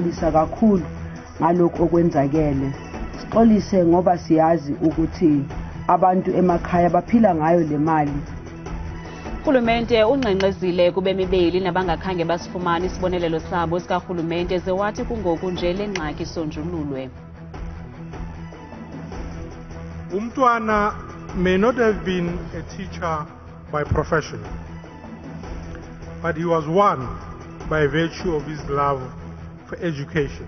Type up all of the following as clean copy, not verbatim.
sixolisa kakhulu ngalokho okwenzakele. Sixolise ngoba siyazi ukuthi abantu emakhaya baphila ngayo le mali. Urhulumente ungqengqezile kubemibeli nabangakhange basifumana isibonelelo sabo sikarhulumente zewathi kungoku nje le ngxaki sonjululwe. Umntwana may not have been a teacher by profession, but he was one by virtue of his love for education.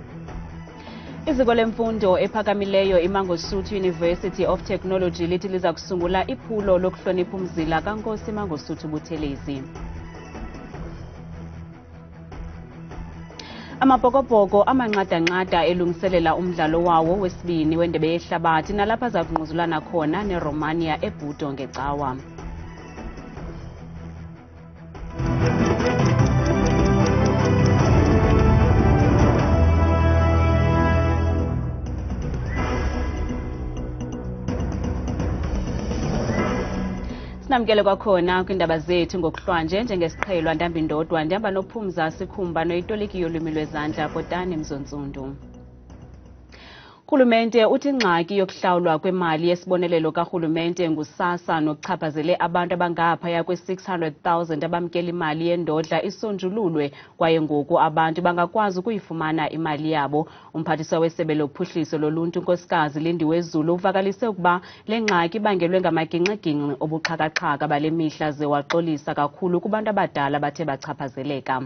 Iziko lemfundo ephakamileyo iMangosuthu University of Technology lithi liza kusungula iphulo lokuhlonipha umzila kaNkosi Mangosuthu Buthelezi. Amabhokobhoko amanqada-nqada elungiselela umdlalo wawo wesibini wendebe yehlabathi nalapha za kungquzulana khona neRomania eBhudo ngecawa. Sinamkele kwakhona kwiindaba zethu ngokuhlwanje njengesiqhelwa Ndambindodwa ndihamba noPhumza Sikhumba noyitoliki yolwimi lwezandla Kotani Mzontsundu. Urhulumente uthi ingxaki yokuhlawulwa kwemali yesibonelelo karhulumente ngusasa nokuchaphazele abantu abangaphaya kwe-600,000 abamkela imali yendodla isonjululwe kwaye ngoku abantu bangakwazi ukuyifumana imali yabo. Umphathiswa wesebe lophuhliso loluntu unkosikazi Lindiwe Zulu uvakalise ukuba le ngxaki ibangelwe ngamaginxiginxi obuxhakaxhaka bale mihla ze waxolisa kakhulu kubantu abadala bathe bachaphazeleka.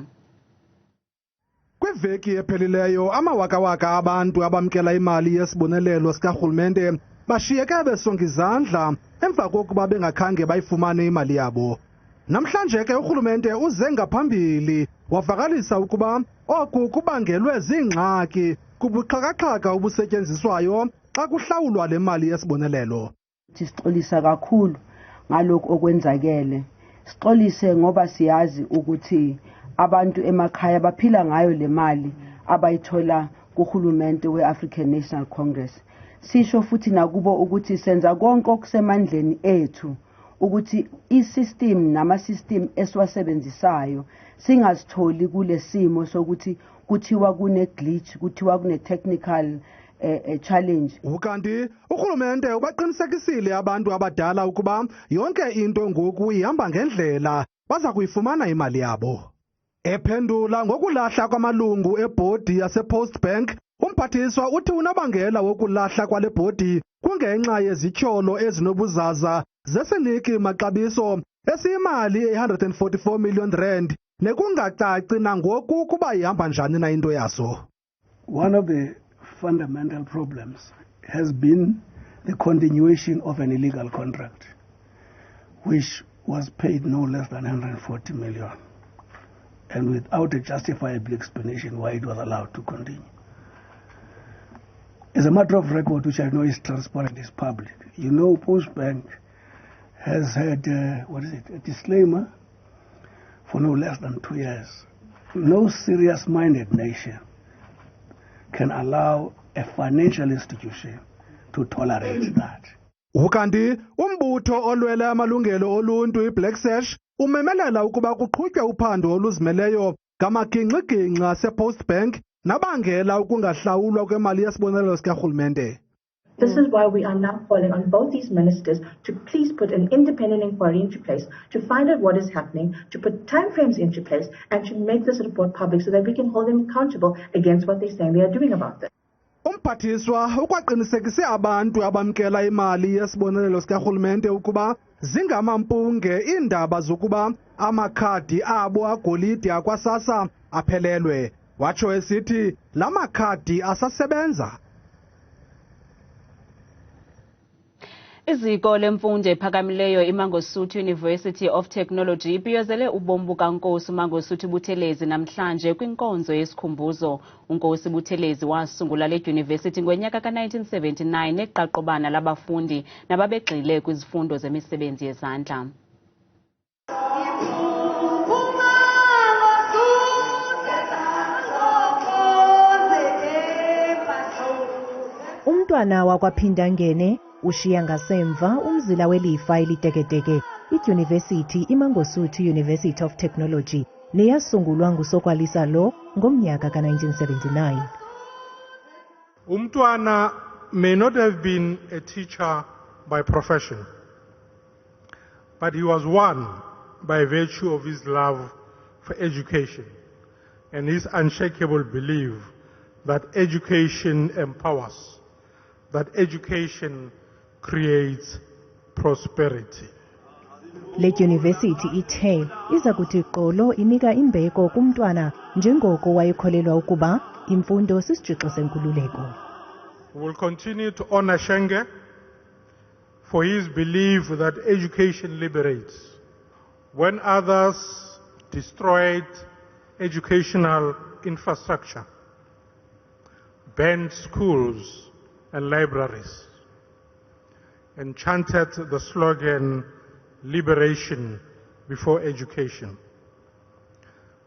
Kwiveki ephelileyo amawakawaka abantu abamkela imali yesibonelelo sikarhulumente bashiyeke besonga izandla emva kokuba bengakhange bayifumane imali yabo. Namhlanje ke urhulumente uze ngaphambili wavakalisa ukuba oku kubangelwe ziingxaki kubuxhakaxhaka obusetyenziswayo xa kuhlawulwa le mali yesibonelelo. Sixolisa kakhulu ngalokho okwenzakele. Sixolise ngoba siyazi ukuthi abantu emakhaya baphila ngayo le mali abayithola kuRhulumente we-African National Congress. Sisho futhi nakubo ukuthi senza konke okusemandleni ethu ukuthi i-system nama-system esiwasebenzisayo singazitholi kule simo sokuthi kuthiwa kune-glitch, kuthiwa kune-technical challenge. Ukanti urhulumente ubaqinisekisile abantu abadala ukuba yonke into ngoku ihamba ngendlela baza kuyifumana imali yabo. Ephendula ngokulahla kwamalungu ebhodi yasePost Bank, umphathiswa uthi unobangela wokulahla kwale bhodi kungenxa yezityholo ezinobuzaza zesiniki maxabiso esiyimali e-144 million rand nekungacaci nangoku kuba ihamba njani na into yaso. One of the fundamental problems has been the continuation of an illegal contract which was paid no less than 140 million. And without a justifiable explanation why it was allowed to continue. As a matter of record, which I know is transparent, is public, you know Post Bank has had, a disclaimer for no less than 2 years. No serious-minded nation can allow a financial institution to tolerate that. Ukanti umbutho olwele amalungelo oluntu iBlack Sash umemelela ukuba kuqhutywe uphando oluzimeleyo ngamaginxiginxi asePost Bank nabangela ukungahlawulwa kwemali yesibonelelo sikarhulumente. This is why we are now calling on both these ministers to please put an independent inquiry into place to find out what is happening, to put timeframes into place, and to make this report public so that we can hold them accountable against what they're saying they are doing about this. Umphathiswa ukwaqinisekise abantu abamkela imali yesibonelelo sikarhulumente ukuba zingamampunge iindaba zokuba amakhadi abo agolide akwasasa aphelelwe. Watsho esithi la makhadi asasebenza. Iziko lemfundo ephakamileyo iMangosuthu University of Technology ibhiyozele ubomi bukaNkosi Mangosuthu Buthelezi namhlanje kwinkonzo yesikhumbuzo. uNkosi Buthelezi wasungula le dyunivesithi ngonyaka ka-1979 neqaqobana labafundi nababegxile kwizifundo zemisebenzi yezandla. Umntwana wakwaPhindangene ushiya ngasemva umzila welifa eliteketeke. iDyunivesithi iMangosuthu University of Technology neyasungulwa ngusokwalisa lo ngomnyaka ka-1979. Umntwana may not have been a teacher by profession, but he was one by virtue of his love for education and his unshakable belief that education empowers, that education creates prosperity. Le dyunivesithi ithe iza kuthi qolo inika imbeko kumntwana njengoko wayekholelwa ukuba imfundo sisitshixo senkululeko. We will continue to honor Shenge for his belief that education liberates. When others destroyed educational infrastructure, banned schools and libraries, and chanted the slogan, "Liberation before education,"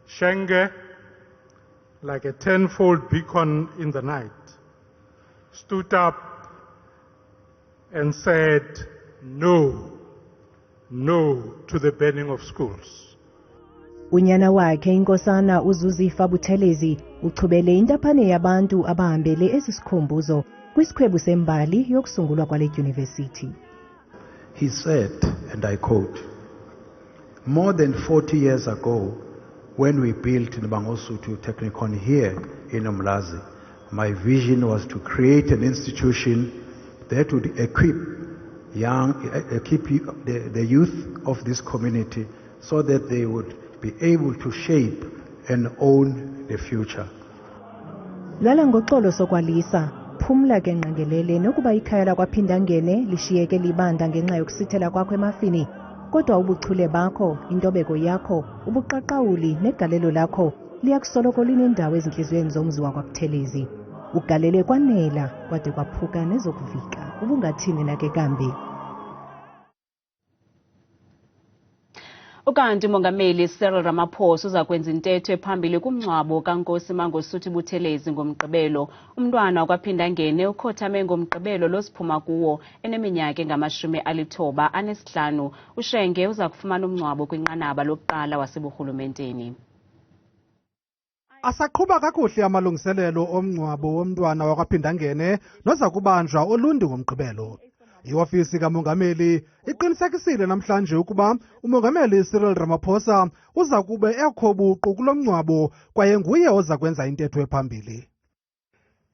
Shenge, like a tenfold beacon in the night, stood up and said, no to the banning of schools. Unyana wakhe inkosana uZuzifa Buthelezi uchubele intaphane yabantu abahambele esi sikhumbuzo kwisikhwebu sembali yokusungulwa kwale dyunivesithi. He said, and I quote, "More than 40 years ago, when we built Iindaba Technikon here in Umlazi, my vision was to create an institution that would equip the youth of this community so that they would be able to shape and own the future." Lala ngoxolo sokwalisa phumla ke ngqengelele nokuba ikhaya lakwa-Phindangene lishiyeke libanda ngenxa yokusithela kwakho emafini, kodwa ubuchule bakho, intobeko yakho, ubuqaqawuli negalelo lakho liyakusoloko linendawo ezintliziyweni zomzi wakwa-Buthelezi. Ugalele kwanela kwade kwaphuka nezokuvika, ubungathini nake kambi. Ukanti umongameli Cyril Ramaphosa uza kwenza intetho ephambili kumngcwabo kaNkosi Mangosuthu Buthelezi ngomgqibelo. Umntwana wakwa-Phindangene ukhothame ngomgqibelo losiphuma kuwo eneminyaka engama-95. uShenge uza kufumana umngcwabo kwinqanaba lokuqala waseburhulumenteni. Asaqhuba kakuhle amalungiselelo omngcwabo womntwana wakwa-Phindangene noza kubanjwa olundi ngomgqibelo. Iofisi kamongameli iqinisekisile namhlanje ukuba umongameli Cyril Ramaphosa uza kube ekho buqu kulo mngcwabo kwaye nguye oza kwenza intetho ephambili.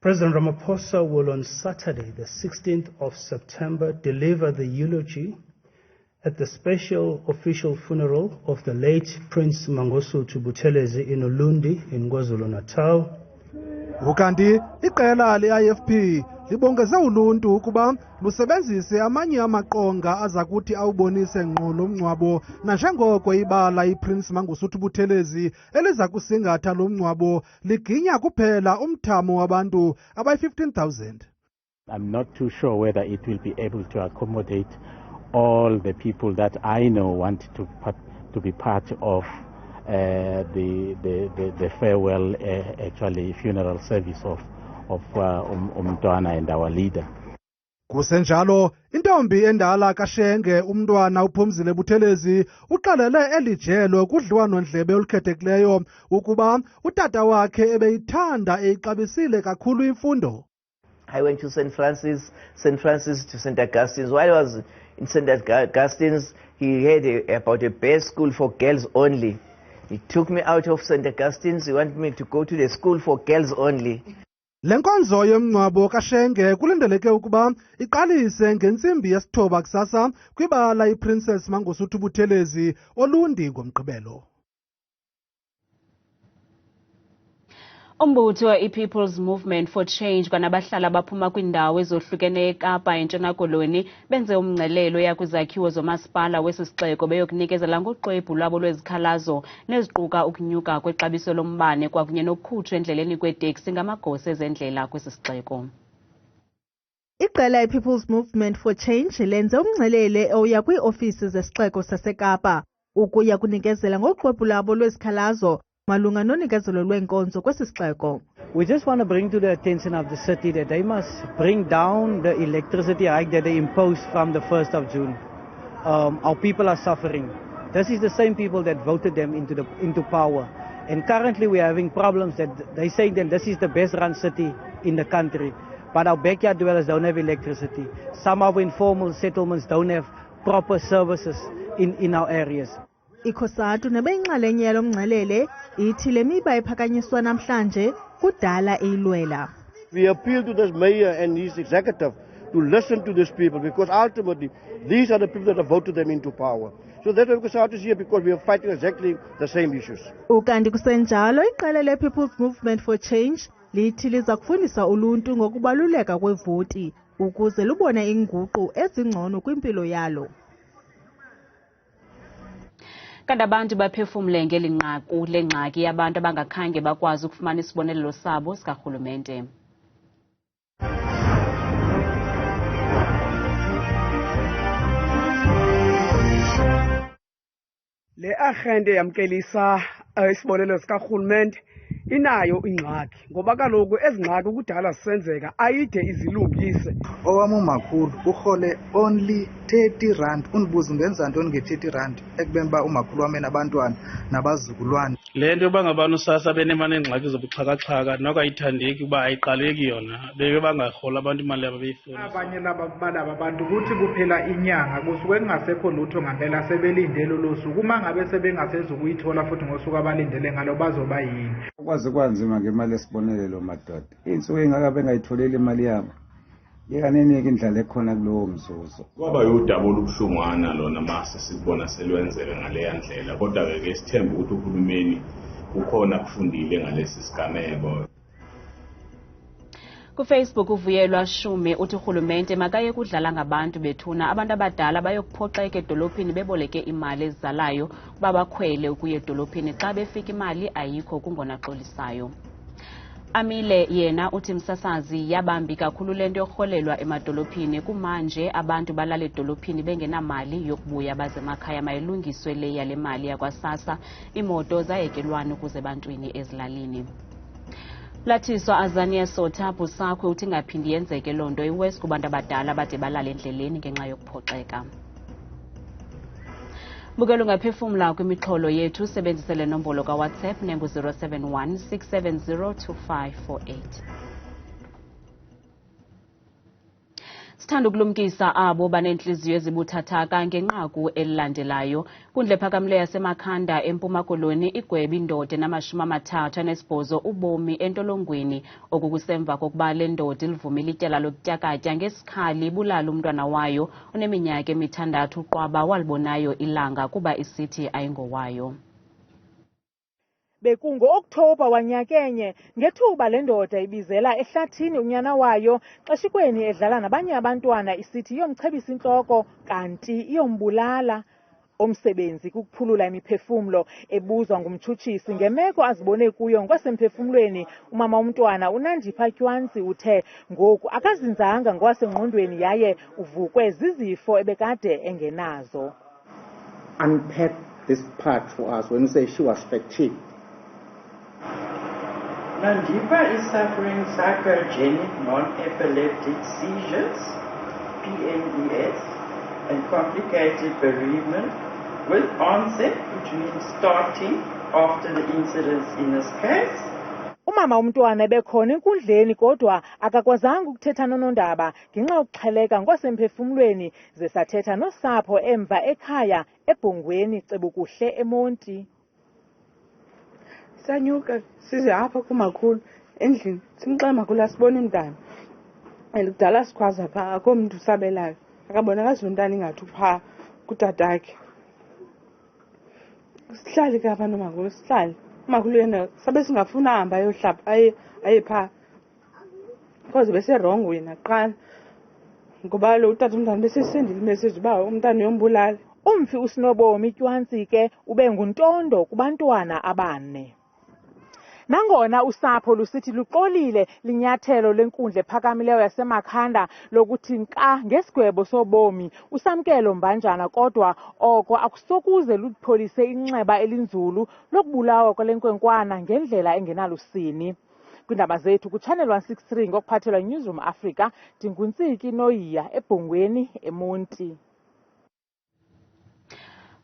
President Ramaphosa will on Saturday, the 16th of September, deliver the eulogy at the special official funeral of the late Prince Mangosuthu Buthelezi in Ulundi in KwaZulu-Natal. Ukanti iqela le-IFP libongeze uluntu ukuba lusebenzise amanye amaqonga aza kuthi awubonise ngqo lo mngcwabo nanjengoko ibala iPrince Mangosuthu Buthelezi eliza kusingatha lo mngcwabo liginya kuphela umthamo wabantu abayi-15,000. I'm not too sure whether it will be able to accommodate all the people that I know want to be part of the farewell actually funeral service of umntwana and our leader. Kusenjalo intombi endala kaShenge umntwana uPhumzile Buthelezi uqalele elijelo kudliwano-ndlebe olukhethekileyo ukuba utata wakhe ebeyithanda eyixabisile kakhulu imfundo. I went to St. Francis to St. Augustine's. While I was in St. Augustine's, he had about a best school for girls only. He took me out of St. Augustine's. He wanted me to go to the school for girls only. Le nkonzo yomngcwabo kaShenge kulindeleke ukuba iqalise ngentsimbi yesithoba kusasa kwibala iPrincess Mangosuthu Buthelezi olundi ngomgqibelo. Umbutho we-People's Movement for Change kwanabahlala abaphuma kwindawo ezohlukeneyo eKapa eNtshona Koloni benze umngcelelo yakwizakhiwo zomasipala wesisixeko beyokunikezela ngoxwebhu lwabo lwezikhalazo neziquka ukunyuka kwexabiso lombane kwakunye nokukhutshwa endleleni kweeteksi ngamagosa ezendlela kwesisixeko. Iqela i-People's Movement for Change lenze umngcelele oya kwii-ofisi zesixeko saseKapa ukuya kunikezela ngoxwebhu lwabo lwezikhalazo malunga nonikezelo lweenkonzo kwesi sixeko. We just want to bring to the attention of the city that they must bring down the electricity hike that they imposed from the 1st of June. Our people are suffering. this is the same people that voted them into power. And currently we're having problems that they say that this is the best run city in the country. But our backyard dwellers don't have electricity. Some of our informal settlements don't have proper services in our areas. Ikhosatu nebeyinxalenye yalo mngcelele ithi le miba ephakanyiswa namhlanje kudala eyilwela. We appeal to this mayor and his executive to listen to these people, because ultimately these are the people that have voted them into power. So that's why Ikhosatu is here, because we are fighting exactly the same issues. Ukanti kusenjalo iqela le People's Movement for Change lithi liza kufundisa uluntu ngokubaluleka kwevoti ukuze lubone inguqu ezingcono kwimpilo yalo. Kanti abantu baphefumle ngelinqaku lengxaki yabantu abangakhange bakwazi ukufumana isibonelelo sabo sikarhulumente. Le agenda yamkelisa isibonelelo sikarhulumente inayo ingxaki, ngoba kaloku ezingxaki kudala sisenzeka ayide izilungise. Owam umakhulu urhole only 30 rand. Undibuza ungenza ntoni nge-30 rand ekubeni uba umakhulu wam enabantwana nabazukulwana. Le nto yoba ngabani usasa benemane iingxaki zobuxhakaxhaka noko ayithandeki uba ayiqaleki yona, beke bangarhola abantu imali yabo beyifuna. Abanye balaba bantu kuthi kuphela inyanga kusuke kungasekho lutho ngempela, sebelindele lo suku. Uma ngabe sebengasenza ukuyithola futhi ngosuku abalindele ngalo bazoba yini? Kwaze kwanzima ngemali yesibonelelo madoda. Insuku engaka bengayitholeli imali yabo. Yekanenike indlela ekhona kulowo mzuzu. Kwaba yudaba olubuhlungwana lona mase sibona selwenzeka ngale ndlela, kodwa ke sithemba ukuthi uhulumeni ukhona kufundile ngalesi sigameko. KuFacebook uvuyelwa Shume uthi urhulumente makaye kudlala ngabantu bethuna abantu abadala bayokuphoxeka edolophini beboleke imali ezizalayo kuba bakhwele ukuya edolophini xa befika imali ayikho kungonaxolisayo. Amile yena uthi msasazi yabambi kakhulu lento yorholelwa emadolophini, kumanje abantu balala edolophini bengenamali yokubuya baze emakhaya mayilungiswe le yale mali yakwasasa, imoto zayekelwana ukuze bantwini ezilalini. Lathiswa Azania Usapho sakho uthi ngaphindi yenzeke loo nto iWest kubantu abadala bade balala endleleni ngenxa yokuphoxeka. Bukela ungaphefumla kwimixholo yethu, sebenzisele nombolo kaWhatsApp nengu-071 670 2548. Sithanda ukulumkisa abo banenhliziyo ezibuthathaka ngenqaku elilandelayo. Kundle phakamle yasemakhanda eMpuma Koloni igweba indoda enama-38 ubomi entolongweni, okukusemva kokuba le ndoda ilivumile ityala lokutyakatya ngesikhali ibulala umntwana wayo oneminyaka emithandathu uqwaba walibonayo ilanga kuba isithi ayingowayo. Bekungo-Okthobha wanyakenye ngethuba le ndoda ibizela ehlathini unyana wayo xeshikweni edlala nabanye abantwana isithi iyomchebisa intloko kanti iyombulala. Omsebenzi kukuphulula imiphefumlo ebuzwa ngumtshutshisi ngemeko azibone kuyo ngokwasemphefumlweni. Umama womntwana uNandipha Tywanzi uthe ngoku akazinzanga ngowasengqondweni yaye uvukwe zizifo ebekade engenazo. Unpack this part for us when you say she was fatigued. Nandipha is suffering psychogenic non-epileptic seizures, PNES, and complicated bereavement with onset, which means starting after the incidents in this case. Umama womntwana ebekhona enkundleni kodwa akakwazanga ukuthetha nonondaba ngenxa yokuxheleka ngokwasemphefumlweni, ze sathetha nosapho emva ekhaya eBhongweni Cebukuhle eMonti. Sanyuka size apha kumakhulu endlini simxela makhulu asibone umntana, elikudala sikhwaza phaa akho mntu usabelayo, akabonakali umntana ingathi uphaa kutatakhe. Sihlale ke apha nomakhulu, sihlale. Umakhulu yena sabe singafuna ahamba ayohlapha aye phaa because beserongo yena kuqala, ngoba lo utata umntana besesendile imessage uba umntana uyombulala. Umfi uSinobomi Tywanzi ke ube nguntondo kubantwana abane. Nangona usapho lusithi luqolile linyathelo lenkundla ephakamileyo yasemakhanda lokuthi nka ngesigwebo sobomi usamkelo mbanjana, kodwa oko akusokuze lupholise inxeba elinzulu lokubulawa kwalenkwenkwana ngendlela engenalusini. Kwiindaba zethu kuChannel 163 ngokuphathelwa Newsroom Africa, ndinguntsiki Noyiya eBhongweni eMonti.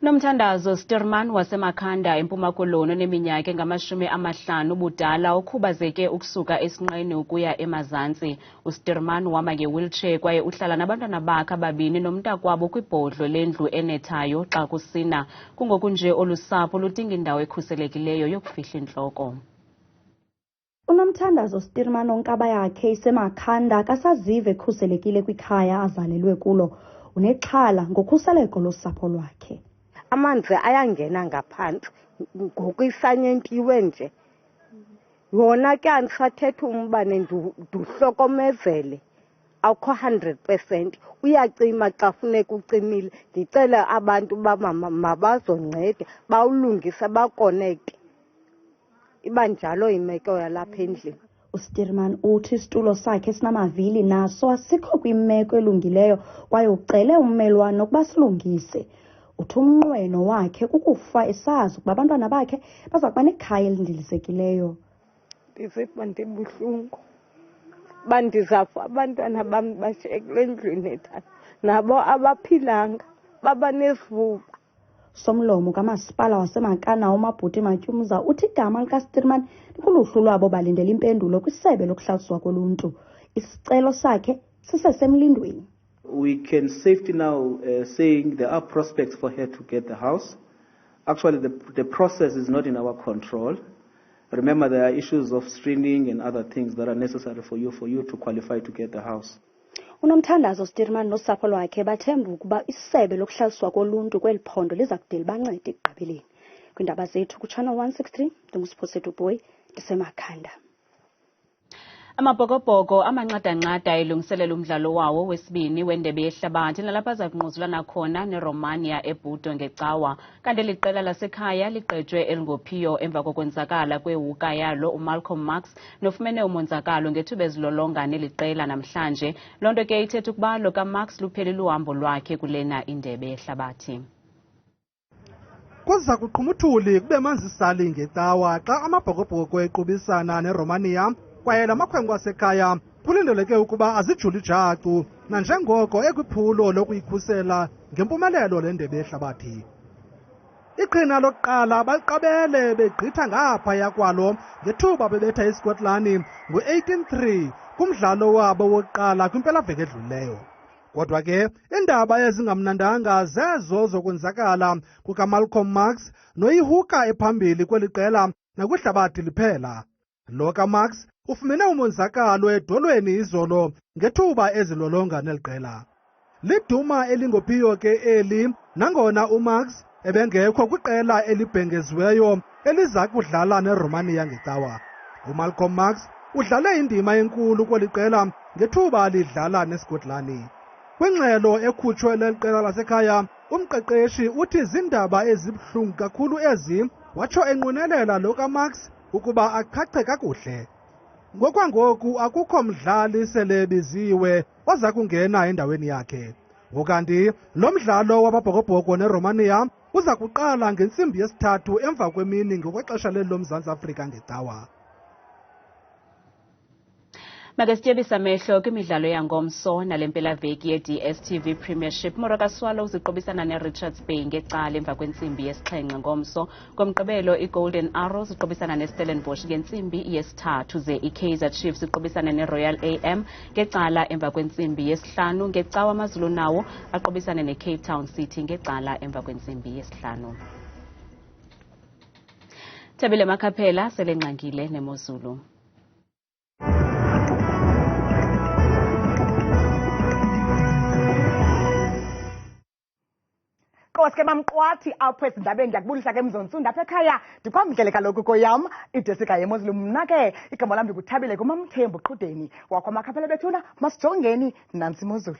Nomthandazo Stuurman wasemakhanda eMpuma Koloni oneminyaka engama-50 ubudala okhubazeke ukusuka esinqeni ukuya emazantsi. UStuurman wama nge-wheelchair kwaye uhlala nabantwana bakhe ababini nomntakwabo kwibhodlo lendlu enethayo xa kusina. Kungoku nje olusapho ludinga indawo ekhuselekileyo yokufihla intloko. Unomthandazo Stuurman onkaba yakhe isemakhanda akasazive ekhuselekile kwikhaya azalelwe kulo. Unexhala ngokhuseleko losapho lwakhe. Amanzi ayangena ngaphantsi ngokuyisanyentiwe nje. Yona ke andisathetha umbane nduhlokomezele awukho 100%. Uyacima xa funeka ucimile. Ndicela abantu mabazonceda bawulungise bakonekte. Iba njalo imeko yalapha endlini. UStuurman uthi isitulo sakhe sinamavili naso asikho kwimeko elungileyo kwaye ucele ummelwane ukuba silungise. Uthi umnqweno wakhe kukufa esazi ukuba abantwana bakhe baza kuba nekhaya elindilisekileyo. Ndiziva ndibuhlungu. Bandizafa abantwana bam bashiyekile endlini ethana. Nabo abaphilanga baba nesivuva. Somlomo kamasipala wasemakana umabhuti Matyumza uthi igama likaStuurman likuluhlu lwabo balindela impendulo kwisebe lokuhlaliswa koluntu. Isicelo sakhe sisesemlindweni. We can safely now saying there are prospects for her to get the house. Actually, the process is not in our control. Remember, there are issues of screening and other things that are necessary for you to qualify to get the house. Unomthandazo Stuurman nosapho lwakhe bathemba ukuba isebe lokuhlaliswa koluntu kweli phondo liza kudela bancede ekugqibeleni. Kwiindaba zethu kuchannel 163 ndingusiphosethu boy ndisemakhanda. Amabhokobhoko amanqadanqada elungiselela umdlalo wawo wesibini wendebe yehlabathi nalapha aza kungquzulana khona neRomania eBudo ngecawa. Kanti liqela lasekhaya ligqejwe elingophiyo emva kokwenzakala kwewuka yalo uMalcolm Marx nofumene umonzakalo ngethuba ezilolonga neliqela namhlanje. Loo nto ke ithetha ukuba lo kaMarx luphelile uhambo lwakhe kulena indebe yehlabathi. Kuza kuqhumuthuli kube manzi sali ngecawa xa amabhokobhoko equbisana neRomania kwaye lamakhwenkwe asekhaya kulindeleke ukuba azijule ijacu nanjengoko ekwiphulo lokuyikhusela ngempumelelo lendebe yehlabathi. Iqhina lokuqala baliqabele begqitha ngaphaya kwalo ngethuba bebetha iSkotlani ngo-18-3 kumdlalo wabo wokuqala kwimpelaveki edlulileyo. Kodwa ke iindaba ezingamnandanga zezo zokwenzakala kukaMalcolm Marx noyihuka ephambili kweli qela nakwihlabathi liphela. Lo kaMarx ufumene umonzakalo edolweni izolo ngethuba ezilolonga neliqela. Liduma elingophiyo ke eli nangona uMarx ebengekho kwiqela elibhengeziweyo eliza kudlala neRomania ngecawa. uMalcolm Marx udlale indima enkulu kweli qela ngethuba lidlala neSkotlani. Kwingxelo ekhutshwe leliqela lasekhaya umqeqeshi uthi zindaba ezibuhlungu kakhulu ezi watsho enqwenelela lo kaMarx ukuba achache kakuhle. Ngokwangoku akukho mdlali sele biziwe oza kungena endaweni yakhe. Ngokanti lo mdlalo wamabhokobhoko neRomania uza kuqala ngentsimbi yesithathu emva kwemini ngokwexesha leli loMzantsi Afrika ngecawa. Makasityebisa amehlo kwimidlalo yangomso nale mpelaveki ye-DStv Premiership. Moroka Swallows iqobisana neRichards Bay ngecala emva kwentsimbi yesixhenxe ngomso. Ngomgqibelo iGolden Arrows iqobisana neStellenbosch ngentsimbi yesithathu ze iKaizer Chiefs iqobisana neRoyal AM ngecala emva kwentsimbi yesihlanu. Ngecawa Amazulu nawo aqobisana neCape Town City ngecala emva kwentsimbi yesihlanu. Thabile Makhaphela selengqangile nemozulu. Koske bamqwathi apho ezindabeni ndiyakubulisa ke mzontsundu apha ekhaya ndikwamkele kaloku koyam idesika yemozulu. Mna ke igama lam ndikuthabile kumamthembu qhudeni wakho Amakhapela bethuna masijongeni nantsi imozulu.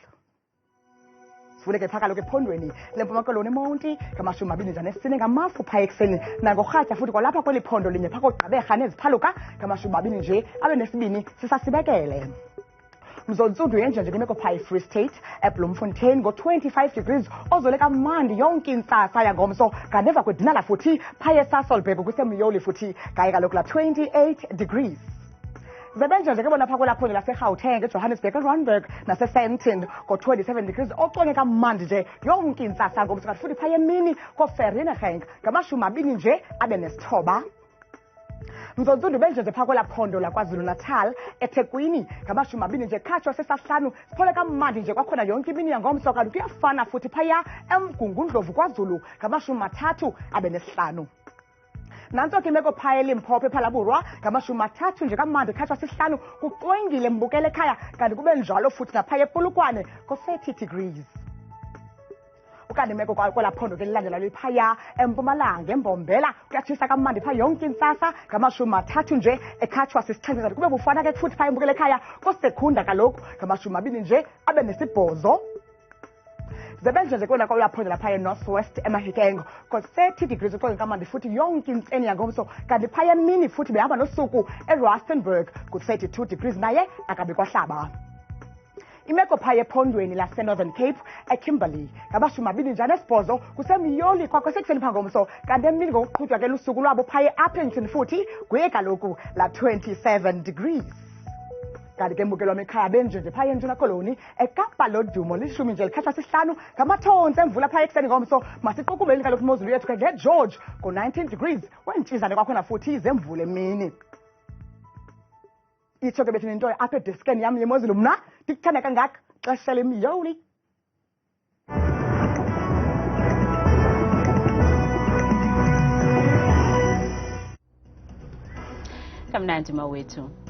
Sifuleke phaa kaloku ephondweni lempuma koloni emonti ngamashumi ngamafu phaa ekuseni nangorhatya futhi kwalapha kweli phondo linye phaa kogqaberha neziphaluka ngamashumi nje abe nesibini sisasibekele. Mzontsundu yenje nje kwimeko phaa eFree State eBloemfontein ngo-25 degrees ozole kamandi yonke intsasa yangomso nganeva kwedinala futhi phaa eSasolburg kusemyoli futhi kaye kaloku la 28 degrees. Zebenje ke bona pha kwelaphondo laseGauteng, eJohannesburg, eRandburg naseSandton ngo-27 degrees oxonye kamandi nje yonke intsasa ngomso kanti futhi phaya emini koVereeniging ngamashumi nje abe nesithoba. Mzonzundu benje pha kwelaphondo laKwaZulu-Natal eThekwini ngamashumi nje khatshwa sesa5 siphole kamandi nje kwakhona yonke imini yangomso kanti kuyafana futhi phaya eMgungundlovu kwaZulu ngamashumi abe nesihlanu. Nanso ke imeko phaya eLimpopo ePhalaburwa ngamashumi nje kamandi khatshwa sihlanu kucwengile mbukele ekhaya kanti kube njalo futhi naphaya ePolokwane ko-30 degrees. Ukanti imeko kwelaphondo ke lilandela liphaya eMpumalanga eMbombela kuyatshisa kamandi phaya yonke intsasa ngamashumi nje ekhatshwa sisixhenxe kube bufana ke futhi phaya embukele ekhaya koSekhunda kaloku ngamashumi nje abe nesibhozo. Zebenje nje kwena kwelaphondo laphaya eNorthwest eMahikeng ko-30 degrees oxonye kamandi futhi yonke intseni yangomso kanti phaya emini futhi behamba nosuku eRustenburg ku-32 degrees naye akabe kwahlaba. Imeko phaya ephondweni laseNorthern Cape eKimberley ngamashumi nje anesibhozo kusemyoli kwasekuseni phangomso kanti emini ngokuqhutywa ke lusuku lwabo phaya eAppington futhi kuye kaloku la 27 degrees. Kanti ke mbukelwa ekhaya benje nje phaya eNtshona Koloni eKapa lodumo lishumi nje likhatshwa sihlanu ngamathonsi emvula phaya ekuseni ngomso masiqukumeli kaloku imozulu yethu ke ngeGeorge ngo-19 degrees wentshizane kwakhona futhi izemvula emini. Itsho ke bethi nento apha edeskeni yam yemozulu mna ndikuthanda kangaka xesha lemyoli. Kamnandi mawethu.